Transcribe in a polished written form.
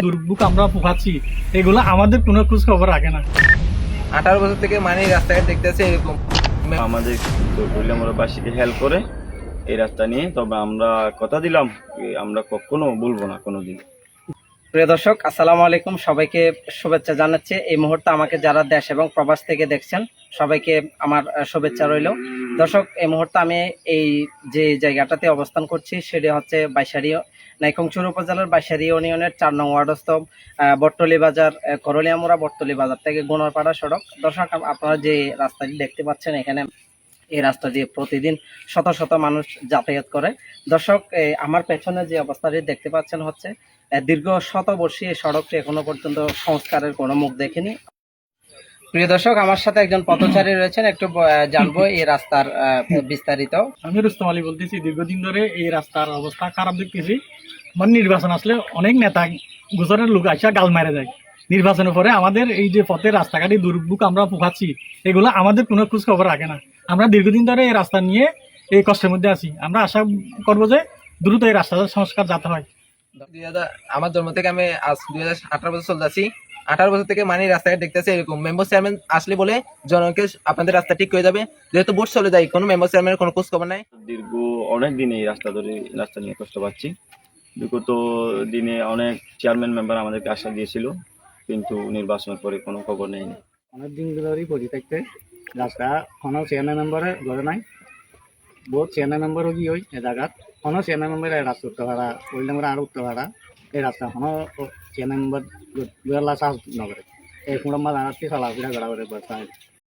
দুর্ভোগ আমরা পোহাচ্ছি, এগুলো আমাদের কোনো খোঁজ খবর রাখে না। 18 বছর থেকে মানে রাস্তাঘাট দেখতেছে এরকম। আমাদের বাসীকে হেল্প করে এই রাস্তা নিয়ে, তবে আমরা কথা দিলাম আমরা কখনো বলবো না কোনোদিন। প্রিয় দর্শক, আসসালামু আলাইকুম। সবাইকে শুভেচ্ছা জানাচ্ছি। এই মুহূর্তে আমাকে যারা দেশ এবং প্রবাস থেকে দেখছেন সবাইকে আমার শুভেচ্ছা রইল। দর্শক, এই মুহূর্তে আমি এই যে জায়গাটাতে অবস্থান করছি সেটি হচ্ছে বাইশারি, নাইকংছড়ি উপজেলার বাইশারি ইউনিয়নের 4 নং ওয়ার্ডস্থ বটতলী বাজার, করলিয়ামুড়া বটতলী বাজার থেকে গুণরপাড়া সড়ক। দর্শক, আপনারা যে রাস্তাটি দেখতে পাচ্ছেন, এখানে এই রাস্তা দিয়ে প্রতিদিন শত শত মানুষ যাতায়াত করে। দর্শক, আমার পেছনে যে অবস্থাটি দেখতে পাচ্ছেন হচ্ছে দীর্ঘ শতবর্ষী এই সড়কটি এখনো পর্যন্ত সংস্কারের কোনো মুখ দেখেনি। প্রিয় দর্শক, আমার সাথে একজন পথচারী রয়েছেন, একটু জানবো এই রাস্তার বিস্তারিত। আমি রুস্তম আলী বলতেছি। দীর্ঘদিন ধরে এই রাস্তার অবস্থা খারাপ দেখতেছি। মানে নির্বাচন আসলে অনেক নেতা গুজরের লোক আসা গাল মারা যায়। নির্বাচনের পরে আমাদের এই যে পথের রাস্তাঘাটে দুর্ভোগ আমরা পোহাচ্ছি, এগুলো আমাদের কোনো খোঁজ খবর রাখে না। আমরা দীর্ঘদিন ধরে এই রাস্তা নিয়ে এই কষ্টের মধ্যে আছি। আমরা আশা করবো যে দ্রুত এই রাস্তার সংস্কার যাতে হয়। আমার জন্ম থেকে আমি আজ 2018 বছর চলতেছি। 18 বছর থেকে মানে রাস্তাঘাট দেখতেছে এরকম। মেম্বার চেয়ারম্যান আসলে বলে জনগণকে আপনাদের রাস্তা ঠিক করে যাবে, যেহেতু ভোট চলে যায় কোনো মেম্বার চেয়ারম্যানের কোনো খোঁজ খবর নাই। দীর্ঘ অনেক দিন এই রাস্তা নিয়ে কষ্ট পাচ্ছি। বিগত দিনে অনেক চেয়ারম্যান মেম্বার আমাদেরকে আশা দিয়েছিল, কিন্তু নির্বাচনের পরে কোনো খবর নেই। অনেক দিন ধরেই পড়ি থাকতে রাস্তা কোনো চেয়ারম্যান মেম্বারে ঘরে নাই। বহুত চেয়ারম্যান মেম্বারও কি হয় এ জায়গাত কোনো চেয়ারম্যান মেম্বারে রাস্তা উঠতে পারা বললে আমরা আর উঠতে পারা এই রাস্তা কোনো চেয়ারম্যান মেম্বার সাহস নকরে এই কুড়ম্বা জানাচ্ছি চলাফেরা করা করে